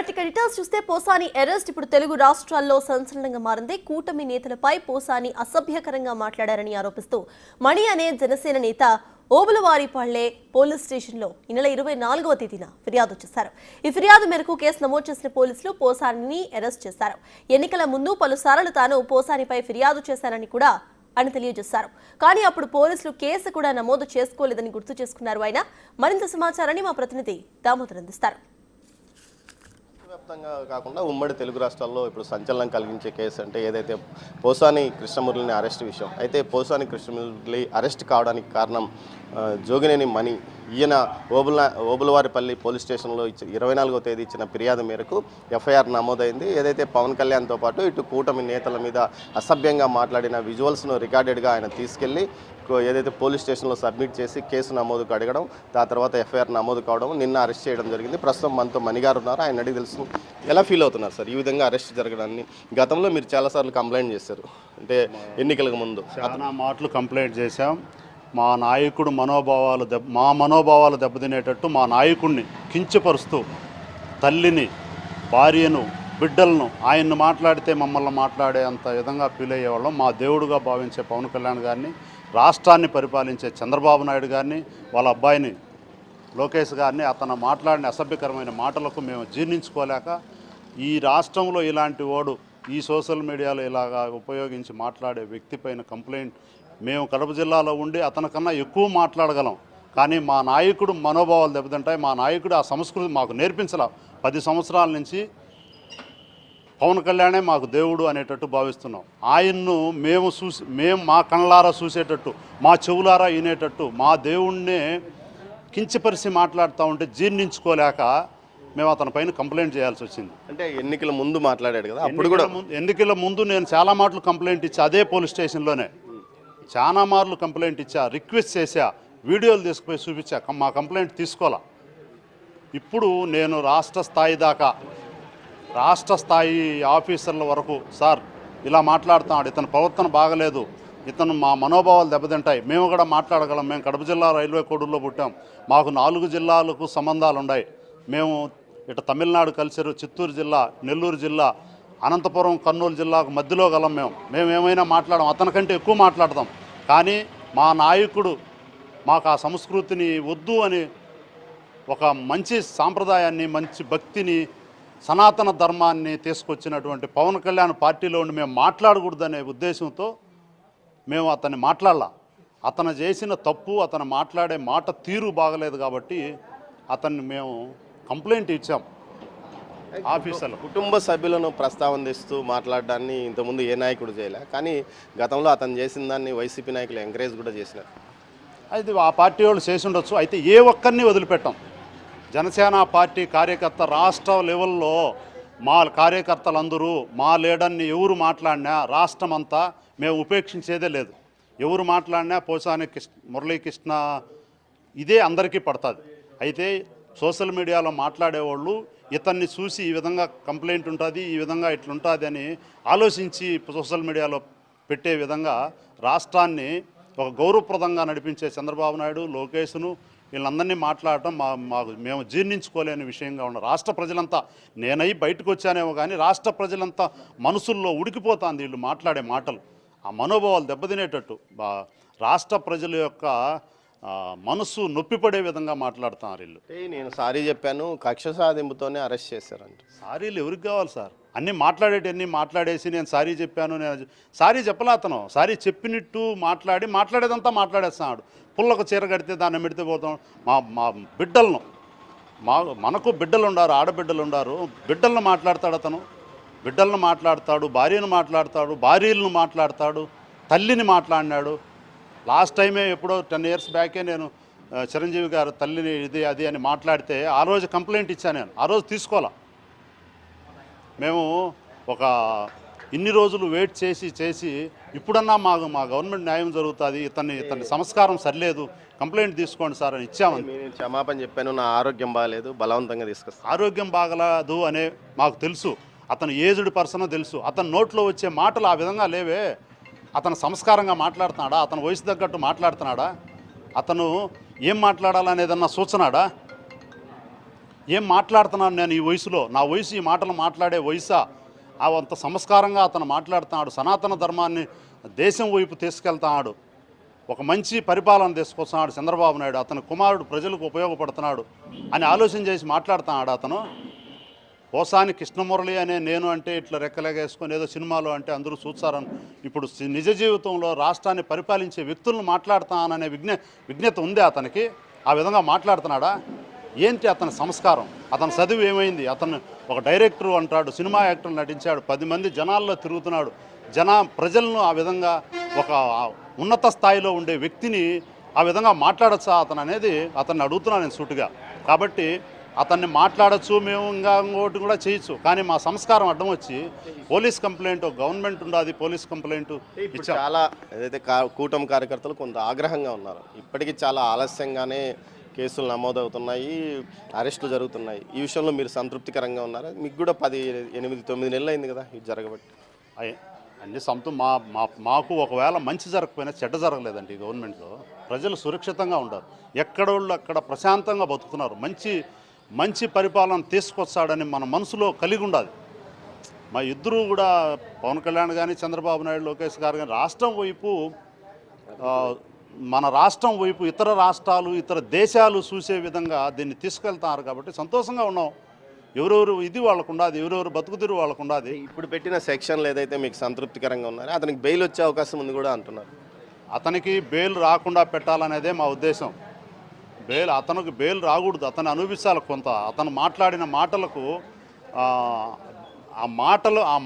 Details చూస్తే Posani arrest ఇప్పుడు తెలుగు రాష్ట్రాల్లో సంచలనంగా మారింది. కూటమి నేతలపై పోసాని అసభ్యకరంగా మాట్లాడారని ఆరోపిస్తూ మణి అనే జనసేన నేత ఓబులవారిపల్లె పోలీస్ స్టేషన్లో ఈ నెల 24వ తేదీన ఫిర్యాదు చేశారు. ఈ ఫిర్యాదు మేరకు కేసు నమోదు చేసిన పోలీసులు పోసానిని అరెస్ట్ చేశారు. ఎన్నికల ముందు పలుసార్లు తాను పోసానిపై ఫిర్యాదు చేశానని కూడా అని తెలియజేశారు. కానీ అప్పుడు పోలీసులు కేసు కూడా నమోదు చేసుకోలేదని గుర్తు చేసుకున్నారు. ఆయన మరింత సమాచారాన్ని మా ప్రతినిధి దామోదర్ అందిస్తారు. వ్యాప్తంగా కాకుండా ఉమ్మడి తెలుగు రాష్ట్రాల్లో ఇప్పుడు సంచలనం కలిగించే కేసు అంటే ఏదైతే పోసాని కృష్ణమురళిని అరెస్ట్ విషయం. అయితే పోసాని కృష్ణమురళి అరెస్ట్ కావడానికి కారణం జోగినేని మణి. ఈయన ఓబులవారిపల్లి పోలీస్ స్టేషన్లో 24వ తేదీ ఇచ్చిన ఫిర్యాదు మేరకు ఎఫ్ఐఆర్ నమోదైంది. ఏదైతే పవన్ కళ్యాణ్తో పాటు ఇటు కూటమి నేతల మీద అసభ్యంగా మాట్లాడిన విజువల్స్ను రికార్డెడ్గా ఆయన తీసుకెళ్లి ఏదైతే పోలీస్ స్టేషన్లో సబ్మిట్ చేసి కేసు నమోదుకు అడగడం, ఆ తర్వాత ఎఫ్ఐఆర్ నమోదు కావడం, నిన్న అరెస్ట్ చేయడం జరిగింది. ప్రస్తుతం మనతో మణిగారు ఉన్నారు. ఆయన అడిగి తెలుసు ఎలా ఫీల్ అవుతున్నారు సార్ ఈ విధంగా అరెస్ట్ జరగడాన్ని? గతంలో మీరు చాలాసార్లు కంప్లైంట్ చేశారు, అంటే ఎన్నికలకు ముందు చాలా మాటలు కంప్లైంట్ చేశాం. మా నాయకుడు మనోభావాలు దెబ్బతినేటట్టు మా నాయకుడిని కించపరుస్తూ తల్లిని, భార్యను, బిడ్డలను ఆయన్ని మాట్లాడితే మమ్మల్ని మాట్లాడే అంత విధంగా ఫీల్ అయ్యేవాళ్ళం. మా దేవుడుగా భావించే పవన్ కళ్యాణ్ గారిని, రాష్ట్రాన్ని పరిపాలించే చంద్రబాబు నాయుడు గారిని, వాళ్ళ అబ్బాయిని లోకేష్ గారిని అతను మాట్లాడిన అసభ్యకరమైన మాటలకు మేము జీర్ణించుకోలేక, ఈ రాష్ట్రంలో ఇలాంటి వాడు ఈ సోషల్ మీడియాలో ఇలాగా ఉపయోగించి మాట్లాడే వ్యక్తి పైన కంప్లైంట్ మేము కడప జిల్లాలో ఉండి అతనికన్నా ఎక్కువ మాట్లాడగలం. కానీ మా నాయకుడు మనోభావాలు దెబ్బతింటాయి. మా నాయకుడు ఆ సంస్కృతి మాకు నేర్పించాల. 10 సంవత్సరాల నుంచి పవన్ కళ్యాణే మాకు దేవుడు అనేటట్టు భావిస్తున్నాం. ఆయన్ను మేము మా కళ్ళారా చూసేటట్టు, మా చెవులారా వినేటట్టు, మా దేవుణ్ణే కించపరిచి మాట్లాడుతూ ఉంటే జీర్ణించుకోలేక మేము అతని పైన కంప్లైంట్ చేయాల్సి వచ్చింది. అంటే ఎన్నికల ముందు మాట్లాడాడు కదా, అప్పుడు కూడా ఎన్నికల ముందు నేను చాలా మాటలు కంప్లైంట్ ఇచ్చా. అదే పోలీస్ స్టేషన్లోనే చాలా మార్లు కంప్లైంట్ ఇచ్చా, రిక్వెస్ట్ చేశా, వీడియోలు తీసుకుపోయి చూపించా. మా కంప్లైంట్ తీసుకోవాలా. ఇప్పుడు నేను రాష్ట్ర స్థాయి ఆఫీసర్ల వరకు సార్ ఇలా మాట్లాడుతున్నాడు, ఇతని ప్రవర్తన బాగలేదు, ఇతను మా మనోభావాలు దెబ్బతింటాయి, మేము కూడా మాట్లాడగలం. మేము కడప జిల్లా రైల్వే కోడూరులో పుట్టాం, మాకు 4 జిల్లాలకు సంబంధాలు ఉన్నాయి. మేము ఇటు తమిళనాడు కల్చరు, చిత్తూరు జిల్లా, నెల్లూరు జిల్లా, అనంతపురం, కర్నూలు జిల్లాకు మధ్యలో గలం. మేము ఏమైనా మాట్లాడడం, అతనికంటే ఎక్కువ మాట్లాడతాం. కానీ మా నాయకుడు మాకు ఆ సంస్కృతిని వద్దు అని, ఒక మంచి సాంప్రదాయాన్ని, మంచి భక్తిని, సనాతన ధర్మాన్ని తీసుకొచ్చినటువంటి పవన్ కళ్యాణ్ పార్టీలో ఉండి మేము మాట్లాడకూడదనే ఉద్దేశంతో మేము అతన్ని మాట్లాడాల. అతను చేసిన తప్పు, అతను మాట్లాడే మాట తీరు బాగలేదు కాబట్టి అతన్ని మేము కంప్లైంట్ ఇచ్చాం. ఆఫీసర్లు కుటుంబ సభ్యులను ప్రస్తావన తెస్తూ మాట్లాడడాన్ని ఇంతకుముందు ఏ నాయకుడు చేయలే, కానీ గతంలో అతను చేసిన దాన్ని వైసీపీ నాయకులు ఎంకరేజ్ కూడా చేసినారు. అది ఆ పార్టీ వాళ్ళు చేసి ఉండొచ్చు. అయితే ఏ ఒక్కరిని వదిలిపెట్టాం. జనసేన పార్టీ కార్యకర్త రాష్ట్ర లెవెల్లో మా కార్యకర్తలందరూ, మా లీడర్ని ఎవరు మాట్లాడినా రాష్ట్రం అంతా మేము ఉపేక్షించేదే లేదు. ఎవరు మాట్లాడినా పోసాని మురళీకృష్ణ ఇదే అందరికీ పడుతుంది. అయితే సోషల్ మీడియాలో మాట్లాడేవాళ్ళు ఇతన్ని చూసి ఈ విధంగా కంప్లైంట్ ఉంటుంది, ఈ విధంగా ఇట్లుంటుంది అని ఆలోచించి సోషల్ మీడియాలో పెట్టే విధంగా రాష్ట్రాన్ని ఒక గౌరవప్రదంగా నడిపించే చంద్రబాబు నాయుడు, లోకేష్ను వీళ్ళందరినీ మాట్లాడటం మేము జీర్ణించుకోలేని విషయంగా ఉన్న రాష్ట్ర ప్రజలంతా, నేనై బయటకు వచ్చానేమో కానీ రాష్ట్ర ప్రజలంతా మనసుల్లో ఉడికిపోతుంది వీళ్ళు మాట్లాడే మాటలు. ఆ మనోభావాలు దెబ్బతినేటట్టు రాష్ట్ర ప్రజల యొక్క మనసు నొప్పిపడే విధంగా మాట్లాడుతున్నారు వీళ్ళు. నేను సారీ చెప్పాను, కక్ష సాధింపుతోనే అరెస్ట్ చేశారంట. సారీలు ఎవరికి కావాలి సార్? అన్నీ మాట్లాడేసి నేను సారీ చెప్పాను, నేను సారీ చెప్పలే. అతను సారీ చెప్పినట్టు మాట్లాడేదంతా మాట్లాడేస్తున్నాడు. పుల్లకు చీర కడితే దాన్ని మెడితే పోతాం. మా బిడ్డలను, మనకు బిడ్డలు ఉండారు, ఆడబిడ్డలు ఉండారు, బిడ్డలను మాట్లాడతాడు అతను. బిడ్డలను మాట్లాడతాడు, భార్యను మాట్లాడతాడు, భార్యలను మాట్లాడతాడు, తల్లిని మాట్లాడినాడు. లాస్ట్ టైమే ఎప్పుడో 10 years బ్యాకే నేను చిరంజీవి గారు తల్లిని ఇది అది అని మాట్లాడితే ఆ రోజు కంప్లైంట్ ఇచ్చాను. నేను ఆ రోజు తీసుకోవాలా. మేము ఒక ఇన్ని రోజులు వెయిట్ చేసి ఇప్పుడన్నా మా గవర్నమెంట్ న్యాయం జరుగుతుంది, ఇతని సంస్కారం సరిలేదు, కంప్లైంట్ తీసుకోండి సార్ అని ఇచ్చామని. నేను క్షమాపణ చెప్పాను, నా ఆరోగ్యం బాగాలేదు, బలవంతంగా తీసుకొస్తాను. ఆరోగ్యం బాగలేదు అనే మాకు తెలుసు, అతను ఏజ్డ్ పర్సన్ తెలుసు. అతని నోట్లో వచ్చే మాటలు ఆ విధంగా లేవే. అతను సంస్కారంగా మాట్లాడుతున్నాడా? అతను వయసు తగ్గట్టు మాట్లాడుతున్నాడా? అతను ఏం మాట్లాడాలనేదన్నా సూచనాడా? ఏం మాట్లాడుతున్నాను నేను ఈ వయసులో? నా వయసు ఈ మాటలు మాట్లాడే వయసా? అంత సంస్కారంగా అతను మాట్లాడుతున్నాడు. సనాతన ధర్మాన్ని దేశం వైపు తీసుకెళ్తున్నాడు. ఒక మంచి పరిపాలన తీసుకొస్తున్నాడు చంద్రబాబు నాయుడు. అతని కుమారుడు ప్రజలకు ఉపయోగపడుతున్నాడు అని ఆలోచన చేసి మాట్లాడుతున్నాడు అతను. పోసాని కృష్ణమురళి అనే నేను అంటే ఇట్లా రెక్కలేగేసుకొని ఏదో సినిమాలో అంటే అందరూ చూస్తారని, ఇప్పుడు నిజ జీవితంలో రాష్ట్రాన్ని పరిపాలించే వ్యక్తులను మాట్లాడుతాననే విజ్ఞత ఉంది అతనికి. ఆ విధంగా మాట్లాడుతున్నాడా? ఏంటి అతని సంస్కారం? అతని చదువు ఏమైంది? అతను ఒక డైరెక్టర్ అంటాడు, సినిమా యాక్టర్ నటించాడు, 10 మంది జనాల్లో తిరుగుతున్నాడు. ప్రజలను ఆ విధంగా ఒక ఉన్నత స్థాయిలో ఉండే వ్యక్తిని ఆ విధంగా మాట్లాడచ్చా అతను అనేది అతన్ని అడుగుతున్నాను నేను సూటిగా. కాబట్టి అతన్ని మాట్లాడచ్చు, మేము ఇంకోటి కూడా చేయొచ్చు, కానీ మా సంస్కారం అడ్డం వచ్చి పోలీస్ కంప్లైంట్, గవర్నమెంట్ ఉండాలి పోలీస్ కంప్లైంట్ ఇప్పుడు చాలా ఏదైతే కూటమి కార్యకర్తలు కొంత ఆగ్రహంగా ఉన్నారు. ఇప్పటికీ చాలా ఆలస్యంగానే కేసులు నమోదవుతున్నాయి, అరెస్టులు జరుగుతున్నాయి. ఈ విషయంలో మీరు సంతృప్తికరంగా ఉన్నారా? మీకు కూడా 8-9 నెలలు అయింది కదా ఇది జరగబట్టి. అన్ని మాకు ఒకవేళ మంచి జరగకపోయినా చెడ్డ జరగలేదండి. గవర్నమెంట్లో ప్రజలు సురక్షితంగా ఉంటారు, ఎక్కడోళ్ళు అక్కడ ప్రశాంతంగా బతుకుతున్నారు. మంచి పరిపాలన తీసుకొస్తాడని మన మనసులో కలిగి ఉండాలి. మా ఇద్దరు కూడా పవన్ కళ్యాణ్ కానీ చంద్రబాబు నాయుడు, లోకేష్ గారు కానీ మన రాష్ట్రం వైపు ఇతర రాష్ట్రాలు, ఇతర దేశాలు చూసే విధంగా దీన్ని తీసుకెళ్తారు. కాబట్టి సంతోషంగా ఉన్నాం. ఎవరెవరు ఇది వాళ్ళకు ఉండాలి, ఎవరెవరు బతుకుదిరు వాళ్ళకు ఉండాలి. ఇప్పుడు పెట్టిన సెక్షన్లు ఏదైతే మీకు సంతృప్తికరంగా ఉన్నారో అతనికి బెయిల్ వచ్చే అవకాశం ఉంది కూడా అంటున్నారు. అతనికి బెయిల్ రాకుండా పెట్టాలనేదే మా ఉద్దేశం. అతనికి బెయిల్ రాకూడదు, అతను అనుభవించాలి కొంత. అతను మాట్లాడిన మాటలకు ఆ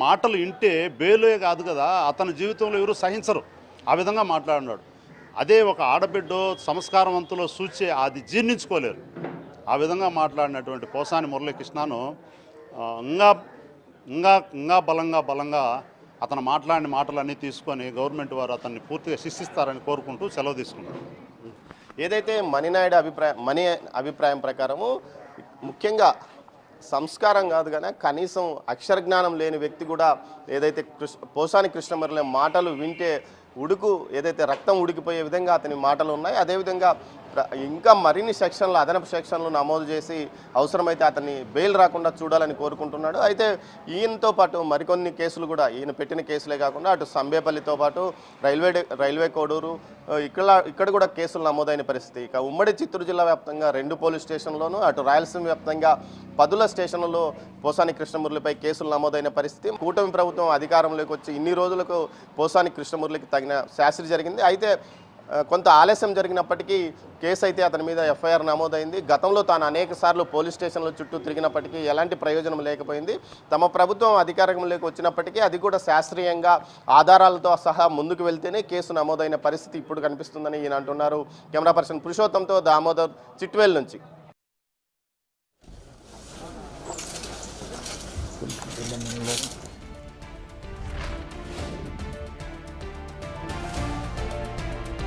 మాటలు వింటే బెయిలే కాదు కదా, అతని జీవితంలో ఎవరు సహించరు. ఆ విధంగా మాట్లాడినాడు. అదే ఒక ఆడబిడ్డో సంస్కారవంతులో చూచే అది జీర్ణించుకోలేరు. ఆ విధంగా మాట్లాడినటువంటి పోసాని మురళీకృష్ణను ఇంకా బలంగా అతను మాట్లాడిన మాటలన్నీ తీసుకొని గవర్నమెంట్ వారు అతన్ని పూర్తిగా శిక్షిస్తారని కోరుకుంటూ సెలవు తీసుకున్నారు. ఏదైతే మణి అభిప్రాయం ప్రకారము ముఖ్యంగా సంస్కారం కాదు కానీ కనీసం అక్షర జ్ఞానం లేని వ్యక్తి కూడా ఏదైతే పోసాని కృష్ణమురళి మాటలు వింటే ఏదైతే రక్తం ఉడికిపోయే విధంగా అతని మాటలు ఉన్నాయి. అదేవిధంగా ఇంకా మరిన్ని సెక్షన్లు, అదనపు సెక్షన్లు నమోదు చేసి అవసరమైతే అతన్ని బెయిల్ రాకుండా చూడాలని కోరుకుంటున్నాడు. అయితే ఈయనతో పాటు మరికొన్ని కేసులు కూడా, ఈయన పెట్టిన కేసులే కాకుండా అటు సంబేపల్లితో పాటు రైల్వే కోడూరు ఇక్కడ కూడా కేసులు నమోదైన పరిస్థితి. ఇక ఉమ్మడి చిత్తూరు జిల్లా వ్యాప్తంగా 2 పోలీస్ స్టేషన్లోనూ, అటు రాయలసీమ వ్యాప్తంగా 10 స్టేషన్లలో పోసాని కృష్ణమురళిపై కేసులు నమోదైన పరిస్థితి. కూటమి ప్రభుత్వం అధికారంలోకి వచ్చి ఇన్ని రోజులకు పోసాని కృష్ణమురళికి తగిన శాస్త్రి జరిగింది. అయితే కొంత ఆలస్యం జరిగినప్పటికీ కేసు అయితే అతని మీద ఎఫ్ఐఆర్ నమోదైంది. గతంలో తాను అనేక సార్లు పోలీస్ స్టేషన్ల చుట్టూ తిరిగినప్పటికీ ఎలాంటి ప్రయోజనం లేకపోయింది. తమ ప్రభుత్వం అధికారంలోకి వచ్చినప్పటికీ అది కూడా శాస్త్రీయంగా ఆధారాలతో సహా ముందుకు వెళ్తేనే కేసు నమోదైన పరిస్థితి ఇప్పుడు కనిపిస్తుందని ఈయన అంటున్నారు. కెమెరా పర్సన్ పురుషోత్తంతో దామోదర్, చిట్వేల్ నుంచి.